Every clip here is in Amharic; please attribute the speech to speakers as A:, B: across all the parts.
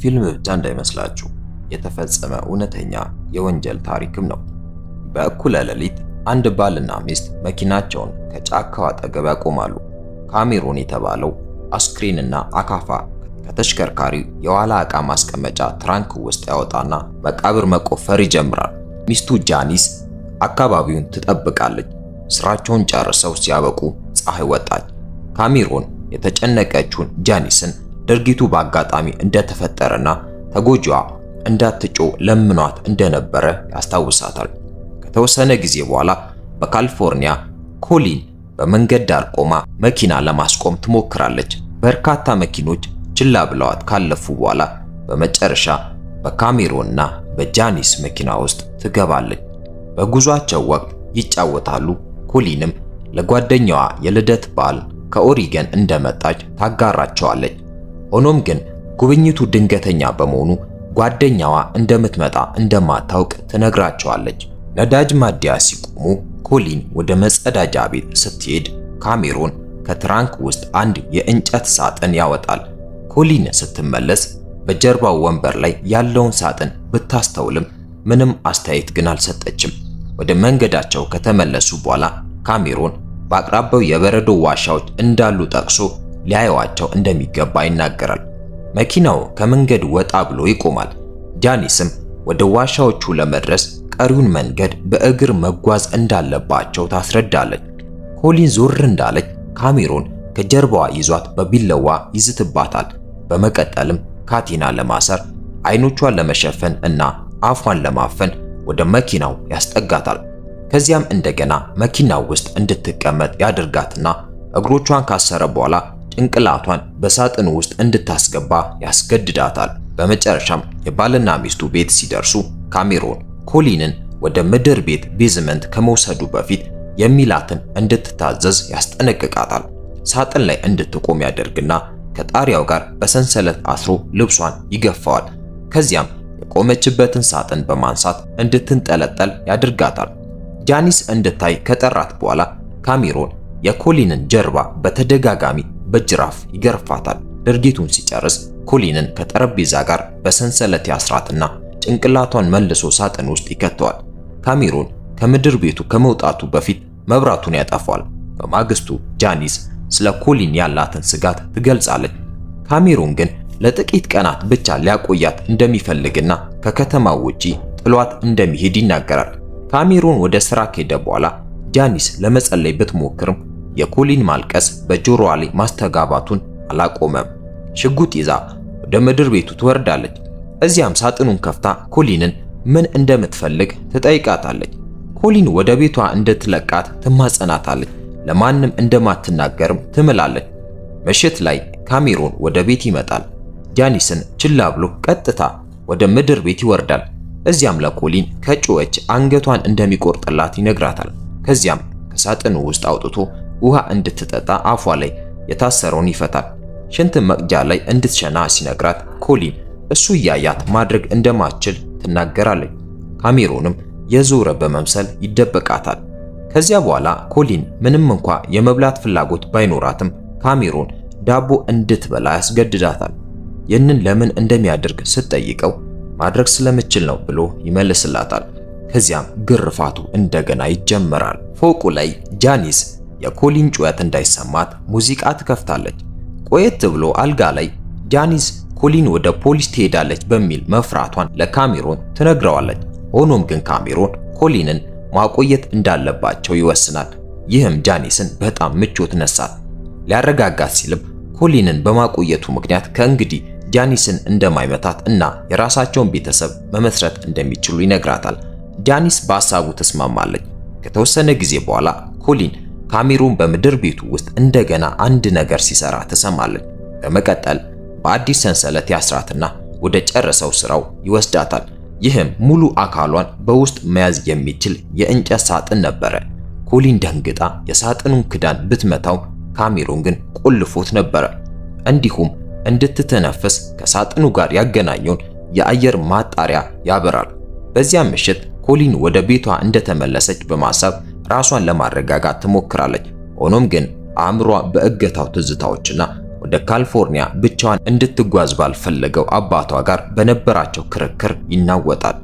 A: ፊልም ብቻ እንዳይመስላችሁ የተፈጸመ እውነተኛ የወንጀል ታሪክም ነው። በእኩለ ሌሊት አንድ ባልና ሚስት መኪናቸውን ከጫካው አጠገብ ያቆማሉ። ካሜሮን የተባለው አስክሬንና አካፋ ከተሽከርካሪው የኋላ ዕቃ ማስቀመጫ ትራንክ ውስጥ ያወጣና መቃብር መቆፈር ይጀምራል። ሚስቱ ጃኒስ አካባቢውን ትጠብቃለች። ስራቸውን ጨርሰው ሲያበቁ ፀሐይ ወጣች። ካሜሮን የተጨነቀችውን ጃኒስን ድርጊቱ በአጋጣሚ እንደተፈጠረና ተጎጂዋ እንዳትጮህ ለምኗት እንደነበረ ያስታውሳታል። ከተወሰነ ጊዜ በኋላ በካሊፎርኒያ ኮሊን በመንገድ ዳር ቆማ መኪና ለማስቆም ትሞክራለች። በርካታ መኪኖች ችላ ብለዋት ካለፉ በኋላ በመጨረሻ በካሜሮንና በጃኒስ መኪና ውስጥ ትገባለች። በጉዟቸው ወቅት ይጫወታሉ። ኮሊንም ለጓደኛዋ የልደት በዓል ከኦሪገን እንደመጣች ታጋራቸዋለች። ሆኖም ግን ጉብኝቱ ድንገተኛ በመሆኑ ጓደኛዋ እንደምትመጣ እንደማታውቅ ትነግራቸዋለች። ነዳጅ ማደያ ሲቆሙ ኮሊን ወደ መጸዳጃ ቤት ስትሄድ ካሜሮን ከትራንክ ውስጥ አንድ የእንጨት ሳጥን ያወጣል። ኮሊን ስትመለስ በጀርባው ወንበር ላይ ያለውን ሳጥን ብታስተውልም ምንም አስተያየት ግን አልሰጠችም። ወደ መንገዳቸው ከተመለሱ በኋላ ካሜሮን በአቅራቢያው የበረዶ ዋሻዎች እንዳሉ ጠቅሶ ሊያዩዋቸው እንደሚገባ ይናገራል። መኪናው ከመንገድ ወጣ ብሎ ይቆማል። ጃኒስም ወደ ዋሻዎቹ ለመድረስ ቀሪውን መንገድ በእግር መጓዝ እንዳለባቸው ታስረዳለች። ኮሊን ዞር እንዳለች ካሜሮን ከጀርባዋ ይዟት በቢላዋ ይዝትባታል። በመቀጠልም ካቴና ለማሰር አይኖቿን ለመሸፈን እና አፏን ለማፈን ወደ መኪናው ያስጠጋታል። ከዚያም እንደገና መኪናው ውስጥ እንድትቀመጥ ያደርጋትና እግሮቿን ካሰረ በኋላ ጭንቅላቷን በሳጥኑ ውስጥ እንድታስገባ ያስገድዳታል። በመጨረሻም የባልና ሚስቱ ቤት ሲደርሱ ካሜሮን ኮሊንን ወደ ምድር ቤት ቤዝመንት ከመውሰዱ በፊት የሚላትን እንድትታዘዝ ያስጠነቅቃታል። ሳጥን ላይ እንድትቆም ያደርግና ከጣሪያው ጋር በሰንሰለት አስሮ ልብሷን ይገፋዋል። ከዚያም የቆመችበትን ሳጥን በማንሳት እንድትንጠለጠል ያደርጋታል። ጃኒስ እንድታይ ከጠራት በኋላ ካሜሮን የኮሊንን ጀርባ በተደጋጋሚ በጅራፍ ይገርፋታል። ድርጊቱን ሲጨርስ ኮሊንን ከጠረጴዛ ጋር በሰንሰለት ያስራትና ጭንቅላቷን መልሶ ሳጥን ውስጥ ይከተዋል። ካሜሮን ከምድር ቤቱ ከመውጣቱ በፊት መብራቱን ያጠፋል። በማግስቱ ጃኒስ ስለ ኮሊን ያላትን ስጋት ትገልጻለች። ካሜሮን ግን ለጥቂት ቀናት ብቻ ሊያቆያት እንደሚፈልግና ከከተማው ውጪ ጥሏት እንደሚሄድ ይናገራል። ካሜሮን ወደ ስራ ከሄደ በኋላ ጃኒስ ለመጸለይ ብትሞክርም የኮሊን ማልቀስ በጆሮዋ ላይ ማስተጋባቱን አላቆመም። ሽጉጥ ይዛ ወደ ምድር ቤቱ ትወርዳለች። እዚያም ሳጥኑን ከፍታ ኮሊንን ምን እንደምትፈልግ ትጠይቃታለች። ኮሊን ወደ ቤቷ እንድትለቃት ትማጸናታለች። ለማንም እንደማትናገርም ትምላለች። ምሽት ላይ ካሜሮን ወደ ቤት ይመጣል። ጃኒስን ችላ ብሎ ቀጥታ ወደ ምድር ቤት ይወርዳል። እዚያም ለኮሊን ከጮኸች አንገቷን እንደሚቆርጥላት ይነግራታል። ከዚያም ከሳጥኑ ውስጥ አውጥቶ ውሃ እንድትጠጣ አፏ ላይ የታሰረውን ይፈታል። ሽንት መቅጃ ላይ እንድትሸና ሲነግራት ኮሊን እሱ እያያት ማድረግ እንደማትችል ትናገራለች። ካሜሮንም የዞረ በመምሰል ይደበቃታል። ከዚያ በኋላ ኮሊን ምንም እንኳ የመብላት ፍላጎት ባይኖራትም ካሜሮን ዳቦ እንድትበላ ያስገድዳታል። ይህንን ለምን እንደሚያደርግ ስትጠይቀው ማድረግ ስለምችል ነው ብሎ ይመልስላታል። ከዚያም ግርፋቱ እንደገና ይጀመራል። ፎቁ ላይ ጃኒስ የኮሊን ጩኸት እንዳይሰማት ሙዚቃ ትከፍታለች። ቆየት ብሎ አልጋ ላይ ጃኒስ ኮሊን ወደ ፖሊስ ትሄዳለች በሚል መፍራቷን ለካሜሮን ትነግረዋለች። ሆኖም ግን ካሜሮን ኮሊንን ማቆየት እንዳለባቸው ይወስናል። ይህም ጃኒስን በጣም ምቾት ነሳት። ሊያረጋጋት ሲልም ኮሊንን በማቆየቱ ምክንያት ከእንግዲህ ጃኒስን እንደማይመታት እና የራሳቸውን ቤተሰብ መመስረት እንደሚችሉ ይነግራታል። ጃኒስ በሐሳቡ ተስማማለች። ከተወሰነ ጊዜ በኋላ ኮሊን ካሜሮን በምድር ቤቱ ውስጥ እንደገና አንድ ነገር ሲሰራ ትሰማለች። በመቀጠል በአዲስ ሰንሰለት ያስራትና ወደ ጨረሰው ስራው ይወስዳታል። ይህም ሙሉ አካሏን በውስጥ መያዝ የሚችል የእንጨት ሳጥን ነበረ። ኮሊን ደንግጣ የሳጥኑን ክዳን ብትመታው ካሜሮን ግን ቆልፎት ነበረ። እንዲሁም እንድትተነፍስ ከሳጥኑ ጋር ያገናኘውን የአየር ማጣሪያ ያበራል። በዚያ ምሽት ኮሊን ወደ ቤቷ እንደተመለሰች በማሰብ ራሷን ለማረጋጋት ትሞክራለች። ሆኖም ግን አእምሯ በእገታው ትዝታዎችና ወደ ወደ ካሊፎርኒያ ብቻዋን እንድትጓዝ ባልፈለገው አባቷ ጋር በነበራቸው ክርክር ይናወጣል።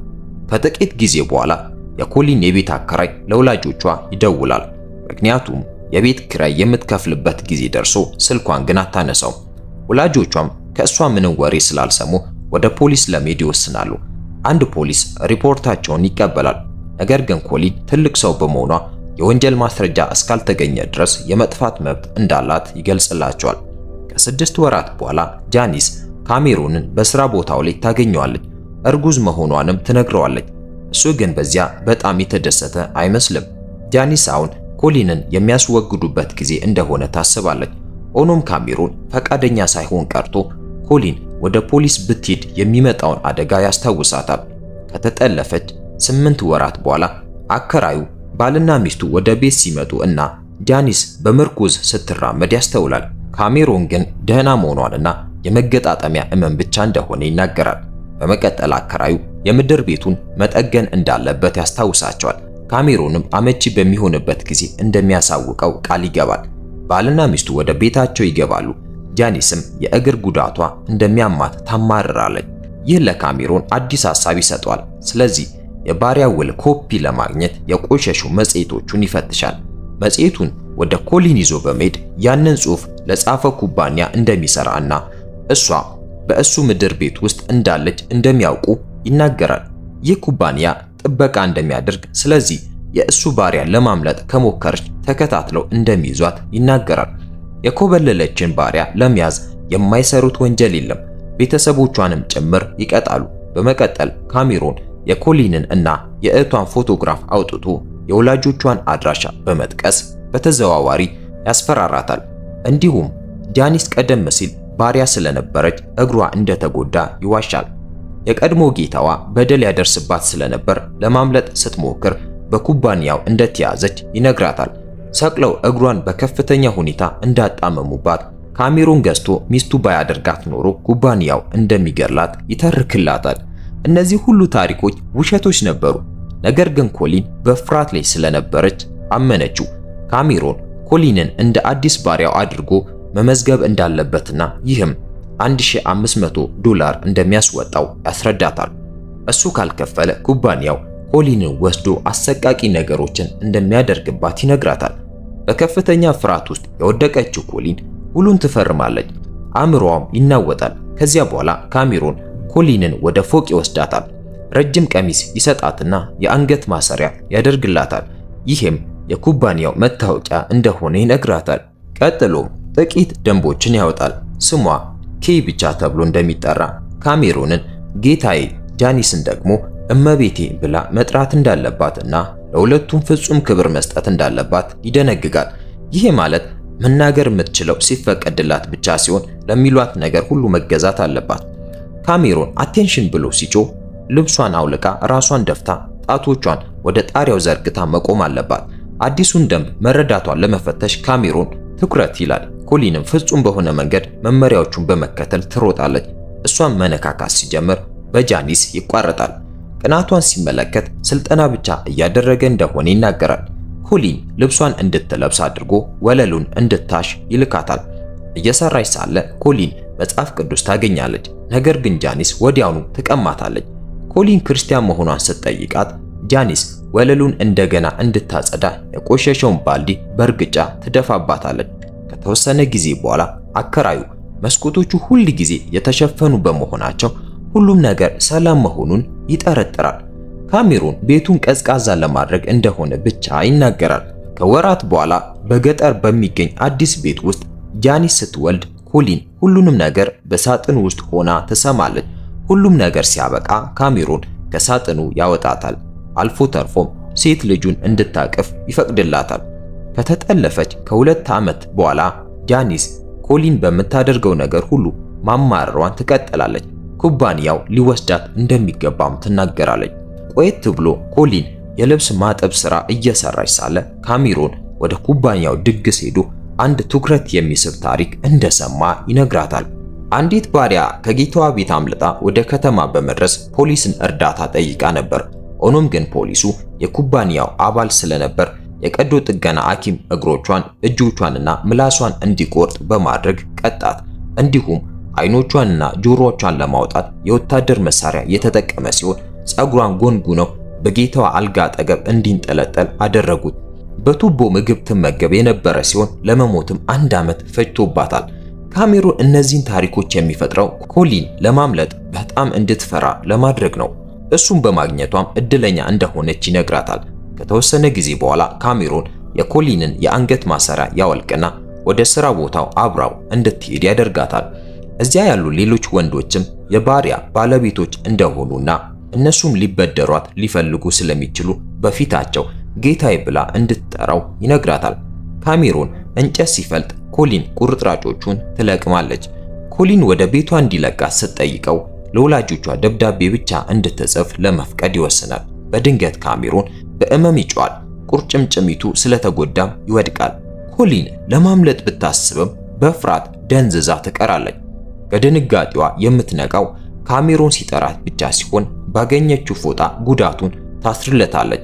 A: ከጥቂት ጊዜ በኋላ የኮሊን የቤት አከራይ ለወላጆቿ ይደውላል። ምክንያቱም የቤት ኪራይ የምትከፍልበት ጊዜ ደርሶ ስልኳን ግን አታነሳው። ወላጆቿም ከእሷ ምንም ወሬ ስላልሰሙ ወደ ፖሊስ ለመሄድ ይወስናሉ። አንድ ፖሊስ ሪፖርታቸውን ይቀበላል። ነገር ግን ኮሊን ትልቅ ሰው በመሆኗ የወንጀል ማስረጃ እስካልተገኘ ድረስ የመጥፋት መብት እንዳላት ይገልጽላቸዋል። ከ6 ወራት በኋላ ጃኒስ ካሜሮንን በስራ ቦታው ላይ ታገኘዋለች። እርጉዝ መሆኗንም ትነግረዋለች። እሱ ግን በዚያ በጣም የተደሰተ አይመስልም። ጃኒስ አሁን ኮሊንን የሚያስወግዱበት ጊዜ እንደሆነ ታስባለች። ሆኖም ካሜሮን ፈቃደኛ ሳይሆን ቀርቶ ኮሊን ወደ ፖሊስ ብትሄድ የሚመጣውን አደጋ ያስታውሳታል። ከተጠለፈች 8 ወራት በኋላ አከራዩ ባልና ሚስቱ ወደ ቤት ሲመጡ እና ጃኒስ በምርኩዝ ስትራመድ ያስተውላል። ካሜሮን ግን ደህና መሆኗንና የመገጣጠሚያ ሕመም ብቻ እንደሆነ ይናገራል። በመቀጠል አከራዩ የምድር ቤቱን መጠገን እንዳለበት ያስታውሳቸዋል። ካሜሮንም አመቺ በሚሆንበት ጊዜ እንደሚያሳውቀው ቃል ይገባል። ባልና ሚስቱ ወደ ቤታቸው ይገባሉ። ጃኒስም የእግር ጉዳቷ እንደሚያማት ታማርራለች። ይህ ለካሜሮን አዲስ ሐሳብ ይሰጠዋል። ስለዚህ የባሪያ ውል ኮፒ ለማግኘት የቆሸሹ መጽሔቶቹን ይፈትሻል። መጽሔቱን ወደ ኮሊን ይዞ በመሄድ ያንን ጽሑፍ ለጻፈ ኩባንያ እንደሚሰራ እና እሷ በእሱ ምድር ቤት ውስጥ እንዳለች እንደሚያውቁ ይናገራል። ይህ ኩባንያ ጥበቃ እንደሚያደርግ፣ ስለዚህ የእሱ ባሪያ ለማምለጥ ከሞከረች ተከታትለው እንደሚይዟት ይናገራል። የኮበለለችን ባሪያ ለመያዝ የማይሰሩት ወንጀል የለም፣ ቤተሰቦቿንም ጭምር ይቀጣሉ። በመቀጠል ካሜሮን የኮሊንን እና የእህቷን ፎቶግራፍ አውጥቶ የወላጆቿን አድራሻ በመጥቀስ በተዘዋዋሪ ያስፈራራታል። እንዲሁም ጃኒስ ቀደም ሲል ባሪያ ስለነበረች እግሯ እንደተጎዳ ይዋሻል። የቀድሞ ጌታዋ በደል ያደርስባት ስለነበር ለማምለጥ ስትሞክር በኩባንያው እንደተያዘች ይነግራታል። ሰቅለው እግሯን በከፍተኛ ሁኔታ እንዳጣመሙባት ካሜሮን ገዝቶ ሚስቱ ባያደርጋት ኖሮ ኩባንያው እንደሚገላት ይተርክላታል። እነዚህ ሁሉ ታሪኮች ውሸቶች ነበሩ። ነገር ግን ኮሊን በፍርሃት ላይ ስለነበረች አመነችው። ካሜሮን ኮሊንን እንደ አዲስ ባሪያው አድርጎ መመዝገብ እንዳለበትና ይህም $1500 እንደሚያስወጣው ያስረዳታል። እሱ ካልከፈለ ኩባንያው ኮሊንን ወስዶ አሰቃቂ ነገሮችን እንደሚያደርግባት ይነግራታል። በከፍተኛ ፍርሃት ውስጥ የወደቀችው ኮሊን ሁሉን ትፈርማለች። አእምሮዋም ይናወጣል። ከዚያ በኋላ ካሜሮን ኮሊንን ወደ ፎቅ ይወስዳታል። ረጅም ቀሚስ ይሰጣትና የአንገት ማሰሪያ ያደርግላታል። ይህም የኩባንያው መታወቂያ እንደሆነ ይነግራታል። ቀጥሎም ጥቂት ደንቦችን ያወጣል። ስሟ ኬይ ብቻ ተብሎ እንደሚጠራ፣ ካሜሮንን ጌታዬ፣ ጃኒስን ደግሞ እመቤቴ ብላ መጥራት እንዳለባትና ለሁለቱም ፍጹም ክብር መስጠት እንዳለባት ይደነግጋል። ይሄ ማለት መናገር የምትችለው ሲፈቀድላት ብቻ ሲሆን ለሚሏት ነገር ሁሉ መገዛት አለባት። ካሜሮን አቴንሽን ብሎ ሲጮህ ልብሷን አውልቃ ራሷን ደፍታ ጣቶቿን ወደ ጣሪያው ዘርግታ መቆም አለባት። አዲሱን ደንብ መረዳቷን ለመፈተሽ ካሜሮን ትኩረት ይላል። ኮሊንም ፍጹም በሆነ መንገድ መመሪያዎቹን በመከተል ትሮጣለች። እሷን መነካካት ሲጀምር በጃኒስ ይቋረጣል። ቅናቷን ሲመለከት ስልጠና ብቻ እያደረገ እንደሆነ ይናገራል። ኮሊን ልብሷን እንድትለብስ አድርጎ ወለሉን እንድታሽ ይልካታል። እየሰራች ሳለ ኮሊን መጽሐፍ ቅዱስ ታገኛለች። ነገር ግን ጃኒስ ወዲያውኑ ትቀማታለች። ኮሊን ክርስቲያን መሆኗን ስትጠይቃት ጃኒስ ወለሉን እንደገና እንድታጸዳ የቆሸሸውን ባልዲ በእርግጫ ትደፋባታለች። ከተወሰነ ጊዜ በኋላ አከራዩ መስኮቶቹ ሁል ጊዜ የተሸፈኑ በመሆናቸው ሁሉም ነገር ሰላም መሆኑን ይጠረጥራል። ካሜሮን ቤቱን ቀዝቃዛ ለማድረግ እንደሆነ ብቻ ይናገራል። ከወራት በኋላ በገጠር በሚገኝ አዲስ ቤት ውስጥ ጃኒስ ስትወልድ ኮሊን ሁሉንም ነገር በሳጥን ውስጥ ሆና ትሰማለች። ሁሉም ነገር ሲያበቃ ካሜሮን ከሳጥኑ ያወጣታል። አልፎ ተርፎም ሴት ልጁን እንድታቅፍ ይፈቅድላታል። ከተጠለፈች ከ2 ዓመት በኋላ ጃኒስ ኮሊን በምታደርገው ነገር ሁሉ ማማረሯን ትቀጥላለች። ኩባንያው ሊወስዳት እንደሚገባም ትናገራለች። ቆየት ብሎ ኮሊን የልብስ ማጠብ ሥራ እየሰራች ሳለ ካሜሮን ወደ ኩባንያው ድግስ ሄዶ አንድ ትኩረት የሚስብ ታሪክ እንደሰማ ይነግራታል። አንዲት ባሪያ ከጌታዋ ቤት አምልጣ ወደ ከተማ በመድረስ ፖሊስን እርዳታ ጠይቃ ነበር። ሆኖም ግን ፖሊሱ የኩባንያው አባል ስለነበር የቀዶ ጥገና ሐኪም እግሮቿን፣ እጆቿንና ምላሷን እንዲቆርጥ በማድረግ ቀጣት። እንዲሁም አይኖቿንና ጆሮዎቿን ለማውጣት የወታደር መሳሪያ የተጠቀመ ሲሆን ፀጉሯን ጎንጉነው በጌታዋ አልጋ አጠገብ እንዲንጠለጠል አደረጉት። በቱቦ ምግብ ትመገብ የነበረ ሲሆን ለመሞትም 1 ዓመት ፈጅቶባታል። ካሜሮን እነዚህን ታሪኮች የሚፈጥረው ኮሊን ለማምለጥ በጣም እንድትፈራ ለማድረግ ነው። እሱም በማግኘቷም እድለኛ እንደሆነች ይነግራታል። ከተወሰነ ጊዜ በኋላ ካሜሮን የኮሊንን የአንገት ማሰሪያ ያወልቅና ወደ ስራ ቦታው አብራው እንድትሄድ ያደርጋታል። እዚያ ያሉ ሌሎች ወንዶችም የባሪያ ባለቤቶች እንደሆኑና እነሱም ሊበደሯት ሊፈልጉ ስለሚችሉ በፊታቸው ጌታዬ ብላ እንድትጠራው ይነግራታል። ካሜሮን እንጨት ሲፈልጥ ኮሊን ቁርጥራጮቹን ትለቅማለች። ኮሊን ወደ ቤቷ እንዲለቃት ስትጠይቀው ለወላጆቿ ደብዳቤ ብቻ እንድትጽፍ ለመፍቀድ ይወስናል። በድንገት ካሜሮን በእመም ይጮሃል። ቁርጭምጭሚቱ ስለተጎዳም ይወድቃል። ኮሊን ለማምለጥ ብታስብም በፍርሃት ደንዝዛ ትቀራለች። ከድንጋጤዋ የምትነቃው ካሜሮን ሲጠራት ብቻ ሲሆን ባገኘችው ፎጣ ጉዳቱን ታስርለታለች።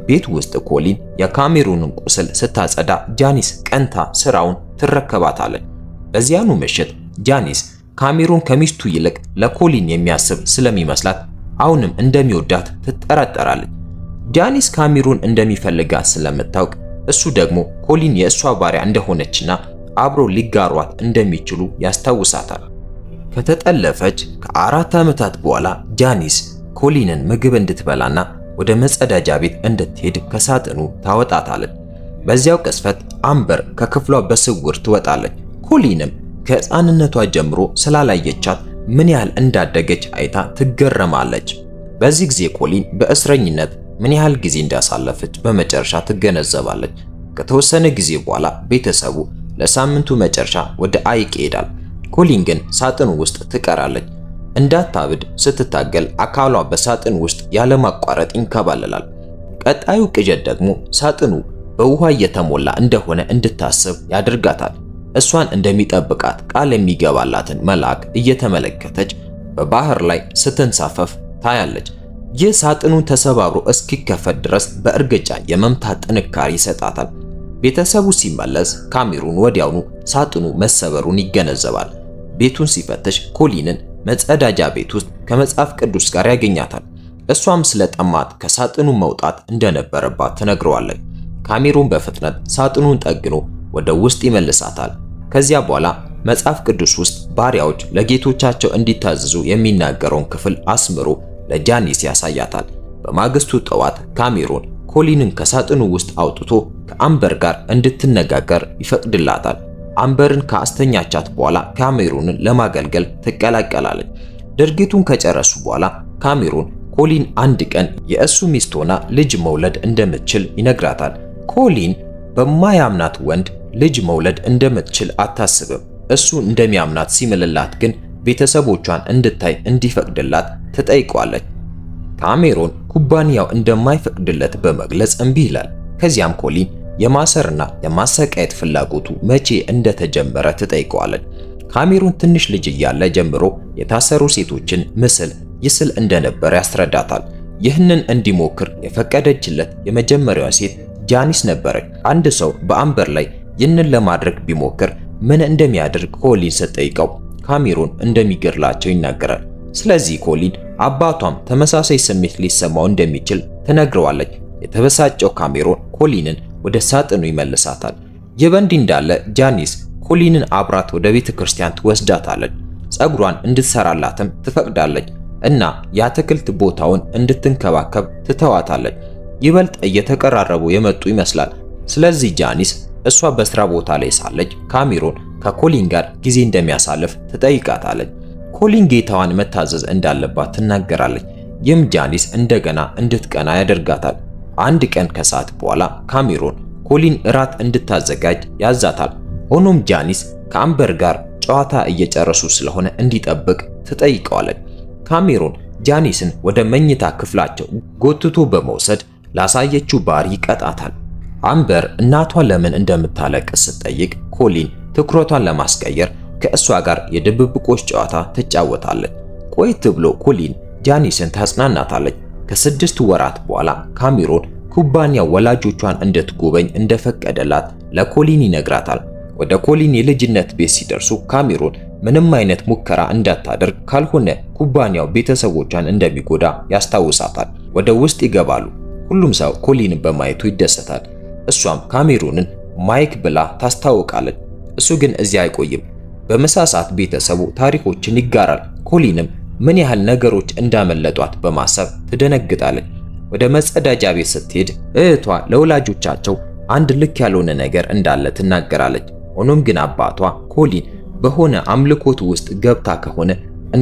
A: ቤት ውስጥ ኮሊን የካሜሮንን ቁስል ስታጸዳ ጃኒስ ቀንታ ስራውን ትረከባታለች። በዚያኑ ምሽት ጃኒስ ካሜሮን ከሚስቱ ይልቅ ለኮሊን የሚያስብ ስለሚመስላት አሁንም እንደሚወዳት ትጠራጠራለች። ጃኒስ ካሜሮን እንደሚፈልጋት ስለምታውቅ እሱ ደግሞ ኮሊን የእሷ ባሪያ እንደሆነችና አብሮ ሊጋሯት እንደሚችሉ ያስታውሳታል። ከተጠለፈች ከ4 ዓመታት በኋላ ጃኒስ ኮሊንን ምግብ እንድትበላና ወደ መጸዳጃ ቤት እንድትሄድ ከሳጥኑ ታወጣታለች። በዚያው ቅስፈት አምበር ከክፍሏ በስውር ትወጣለች። ኮሊንም ከሕፃንነቷ ጀምሮ ስላላየቻት ምን ያህል እንዳደገች አይታ ትገረማለች። በዚህ ጊዜ ኮሊን በእስረኝነት ምን ያህል ጊዜ እንዳሳለፈች በመጨረሻ ትገነዘባለች። ከተወሰነ ጊዜ በኋላ ቤተሰቡ ለሳምንቱ መጨረሻ ወደ ሐይቅ ይሄዳል። ኮሊን ግን ሳጥኑ ውስጥ ትቀራለች። እንዳታብድ ስትታገል አካሏ በሳጥን ውስጥ ያለማቋረጥ ይንከባለላል። ቀጣዩ ቅዠት ደግሞ ሳጥኑ በውሃ እየተሞላ እንደሆነ እንድታስብ ያደርጋታል። እሷን እንደሚጠብቃት ቃል የሚገባላትን መልአክ እየተመለከተች በባህር ላይ ስትንሳፈፍ ታያለች። ይህ ሳጥኑን ተሰባብሮ እስኪከፈት ድረስ በእርግጫ የመምታት ጥንካሬ ይሰጣታል። ቤተሰቡ ሲመለስ ካሜሮን ወዲያውኑ ሳጥኑ መሰበሩን ይገነዘባል። ቤቱን ሲፈትሽ ኮሊንን መጸዳጃ ቤት ውስጥ ከመጽሐፍ ቅዱስ ጋር ያገኛታል። እሷም ስለጠማት ከሳጥኑ መውጣት እንደነበረባት ትነግረዋለች። ካሜሮን በፍጥነት ሳጥኑን ጠግኖ ወደ ውስጥ ይመልሳታል። ከዚያ በኋላ መጽሐፍ ቅዱስ ውስጥ ባሪያዎች ለጌቶቻቸው እንዲታዘዙ የሚናገረውን ክፍል አስምሮ ለጃኒስ ያሳያታል። በማግስቱ ጠዋት ካሜሮን ኮሊንን ከሳጥኑ ውስጥ አውጥቶ ከአምበር ጋር እንድትነጋገር ይፈቅድላታል። አምበርን ከአስተኛቻት በኋላ ካሜሮንን ለማገልገል ትቀላቀላለች። ድርጊቱን ከጨረሱ በኋላ ካሜሮን ኮሊን አንድ ቀን የእሱ ሚስት ሆና ልጅ መውለድ እንደምትችል ይነግራታል። ኮሊን በማያምናት ወንድ ልጅ መውለድ እንደምትችል አታስብም። እሱ እንደሚያምናት ሲምልላት ግን ቤተሰቦቿን እንድታይ እንዲፈቅድላት ትጠይቀዋለች። ካሜሮን ኩባንያው እንደማይፈቅድለት በመግለጽ እምቢ ይላል። ከዚያም ኮሊን የማሰርና የማሰቃየት ፍላጎቱ መቼ እንደተጀመረ ትጠይቀዋለች። ካሜሮን ትንሽ ልጅ እያለ ጀምሮ የታሰሩ ሴቶችን ምስል ይስል እንደነበር ያስረዳታል። ይህንን እንዲሞክር የፈቀደችለት የመጀመሪያዋ ሴት ጃኒስ ነበረች። አንድ ሰው በአምበር ላይ ይህንን ለማድረግ ቢሞክር ምን እንደሚያደርግ ኮሊን ስትጠይቀው ካሜሮን እንደሚገድላቸው ይናገራል። ስለዚህ ኮሊን አባቷም ተመሳሳይ ስሜት ሊሰማው እንደሚችል ትነግረዋለች። የተበሳጨው ካሜሮን ኮሊንን ወደ ሳጥኑ ይመልሳታል። ይህ በእንዲህ እንዳለ ጃኒስ ኮሊንን አብራት ወደ ቤተ ክርስቲያን ትወስዳታለች። ጸጉሯን እንድትሰራላትም ትፈቅዳለች እና የአትክልት ቦታውን እንድትንከባከብ ትተዋታለች። ይበልጥ እየተቀራረቡ የመጡ ይመስላል። ስለዚህ ጃኒስ እሷ በስራ ቦታ ላይ ሳለች ካሜሮን ከኮሊን ጋር ጊዜ እንደሚያሳልፍ ትጠይቃታለች። ኮሊን ጌታዋን መታዘዝ እንዳለባት ትናገራለች። ይህም ጃኒስ እንደገና እንድትቀና ያደርጋታል። አንድ ቀን ከሰዓት በኋላ ካሜሮን ኮሊን እራት እንድታዘጋጅ ያዛታል። ሆኖም ጃኒስ ከአምበር ጋር ጨዋታ እየጨረሱ ስለሆነ እንዲጠብቅ ትጠይቀዋለች። ካሜሮን ጃኒስን ወደ መኝታ ክፍላቸው ጎትቶ በመውሰድ ላሳየችው ባህሪ ይቀጣታል። አምበር እናቷ ለምን እንደምታለቅስ ስትጠይቅ ኮሊን ትኩረቷን ለማስቀየር ከእሷ ጋር የድብብቆች ጨዋታ ትጫወታለች። ቆይት ብሎ ኮሊን ጃኒስን ታጽናናታለች። ከ6 ወራት በኋላ ካሜሮን ኩባንያው ወላጆቿን እንድትጎበኝ እንደፈቀደላት ለኮሊን ይነግራታል። ወደ ኮሊን የልጅነት ቤት ሲደርሱ ካሜሮን ምንም አይነት ሙከራ እንዳታደርግ ካልሆነ ኩባንያው ቤተሰቦቿን እንደሚጎዳ ያስታውሳታል። ወደ ውስጥ ይገባሉ። ሁሉም ሰው ኮሊንን በማየቱ ይደሰታል። እሷም ካሜሮንን ማይክ ብላ ታስታውቃለች። እሱ ግን እዚያ አይቆይም። በምሳ ሰዓት ቤተሰቡ ታሪኮችን ይጋራል። ኮሊንም ምን ያህል ነገሮች እንዳመለጧት በማሰብ ትደነግጣለች። ወደ መጸዳጃ ቤት ስትሄድ እህቷ ለወላጆቻቸው አንድ ልክ ያልሆነ ነገር እንዳለ ትናገራለች። ሆኖም ግን አባቷ ኮሊን በሆነ አምልኮት ውስጥ ገብታ ከሆነ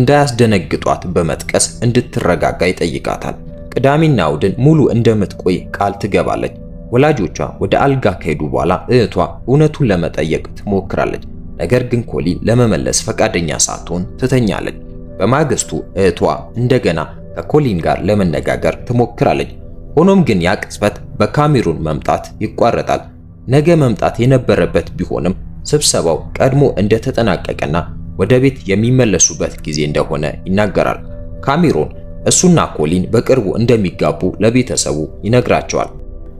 A: እንዳያስደነግጧት በመጥቀስ እንድትረጋጋ ይጠይቃታል። ቅዳሜና እሁድን ሙሉ እንደምትቆይ ቃል ትገባለች። ወላጆቿ ወደ አልጋ ከሄዱ በኋላ እህቷ እውነቱን ለመጠየቅ ትሞክራለች። ነገር ግን ኮሊን ለመመለስ ፈቃደኛ ሳትሆን ትተኛለች። በማግስቱ እህቷ እንደገና ከኮሊን ጋር ለመነጋገር ትሞክራለች። ሆኖም ግን ያ ቅጽበት በካሜሮን መምጣት ይቋረጣል። ነገ መምጣት የነበረበት ቢሆንም ስብሰባው ቀድሞ እንደተጠናቀቀና ወደ ቤት የሚመለሱበት ጊዜ እንደሆነ ይናገራል። ካሜሮን እሱና ኮሊን በቅርቡ እንደሚጋቡ ለቤተሰቡ ይነግራቸዋል።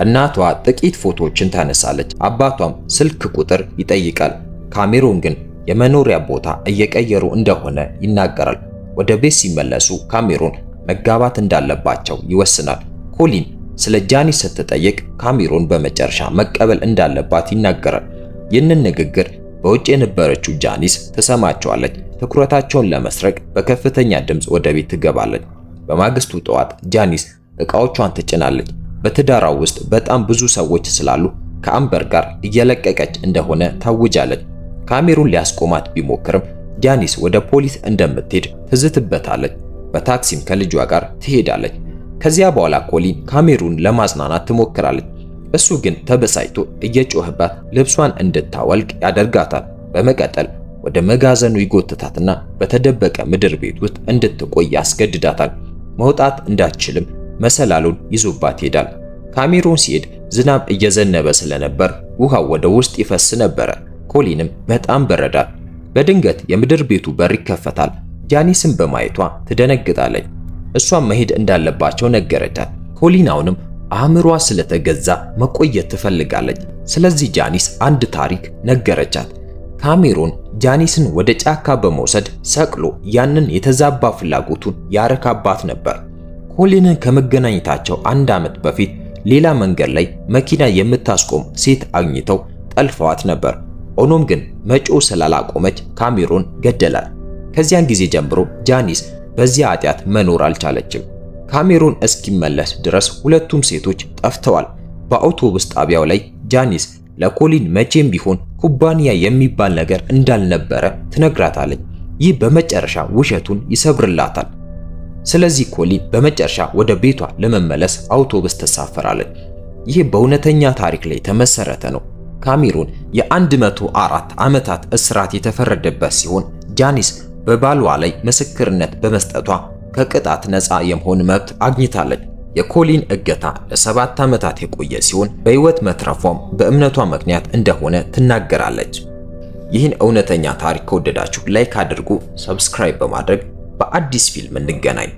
A: እናቷ ጥቂት ፎቶዎችን ታነሳለች። አባቷም ስልክ ቁጥር ይጠይቃል። ካሜሮን ግን የመኖሪያ ቦታ እየቀየሩ እንደሆነ ይናገራል። ወደ ቤት ሲመለሱ ካሜሮን መጋባት እንዳለባቸው ይወስናል። ኮሊን ስለ ጃኒስ ስትጠይቅ ካሜሮን በመጨረሻ መቀበል እንዳለባት ይናገራል። ይህንን ንግግር በውጭ የነበረችው ጃኒስ ትሰማቸዋለች። ትኩረታቸውን ለመስረቅ በከፍተኛ ድምፅ ወደ ቤት ትገባለች። በማግስቱ ጠዋት ጃኒስ ዕቃዎቿን ትጭናለች። በትዳሯ ውስጥ በጣም ብዙ ሰዎች ስላሉ ከአምበር ጋር እየለቀቀች እንደሆነ ታውጃለች። ካሜሮን ሊያስቆማት ቢሞክርም ጃኒስ ወደ ፖሊስ እንደምትሄድ ትዝትበታለች። በታክሲም ከልጇ ጋር ትሄዳለች። ከዚያ በኋላ ኮሊን ካሜሮን ለማጽናናት ትሞክራለች። እሱ ግን ተበሳጭቶ እየጮህባት ልብሷን እንድታወልቅ ያደርጋታል። በመቀጠል ወደ መጋዘኑ ይጎትታትና በተደበቀ ምድር ቤት ውስጥ እንድትቆይ ያስገድዳታል። መውጣት እንዳትችልም መሰላሉን ይዞባት ይሄዳል። ካሜሮን ሲሄድ ዝናብ እየዘነበ ስለነበር ውሃው ወደ ውስጥ ይፈስ ነበረ። ኮሊንም በጣም በረዳት። በድንገት የምድር ቤቱ በር ይከፈታል። ጃኒስን በማየቷ ትደነግጣለች። እሷም መሄድ እንዳለባቸው ነገረቻት። ኮሊን አሁንም አእምሯ ስለተገዛ መቆየት ትፈልጋለች። ስለዚህ ጃኒስ አንድ ታሪክ ነገረቻት። ካሜሮን ጃኒስን ወደ ጫካ በመውሰድ ሰቅሎ ያንን የተዛባ ፍላጎቱን ያረካባት ነበር። ኮሊንን ከመገናኘታቸው አንድ ዓመት በፊት ሌላ መንገድ ላይ መኪና የምታስቆም ሴት አግኝተው ጠልፈዋት ነበር። ሆኖም ግን መጮህ ስላላቆመች ካሜሮን ገደላት። ከዚያን ጊዜ ጀምሮ ጃኒስ በዚያ ኃጢአት መኖር አልቻለችም። ካሜሮን እስኪመለስ ድረስ ሁለቱም ሴቶች ጠፍተዋል። በአውቶቡስ ጣቢያው ላይ ጃኒስ ለኮሊን መቼም ቢሆን ኩባንያ የሚባል ነገር እንዳልነበረ ትነግራታለች። ይህ በመጨረሻ ውሸቱን ይሰብርላታል። ስለዚህ ኮሊን በመጨረሻ ወደ ቤቷ ለመመለስ አውቶቡስ ተሳፈራለች። ይህ በእውነተኛ ታሪክ ላይ የተመሰረተ ነው። ካሜሮን የ104 ዓመታት እስራት የተፈረደበት ሲሆን ጃኒስ በባሏ ላይ ምስክርነት በመስጠቷ ከቅጣት ነፃ የመሆን መብት አግኝታለች። የኮሊን እገታ ለ7 ዓመታት የቆየ ሲሆን በሕይወት መትረፏም በእምነቷ ምክንያት እንደሆነ ትናገራለች። ይህን እውነተኛ ታሪክ ከወደዳችሁ ላይክ አድርጉ፣ ሰብስክራይብ በማድረግ በአዲስ ፊልም እንገናኝ።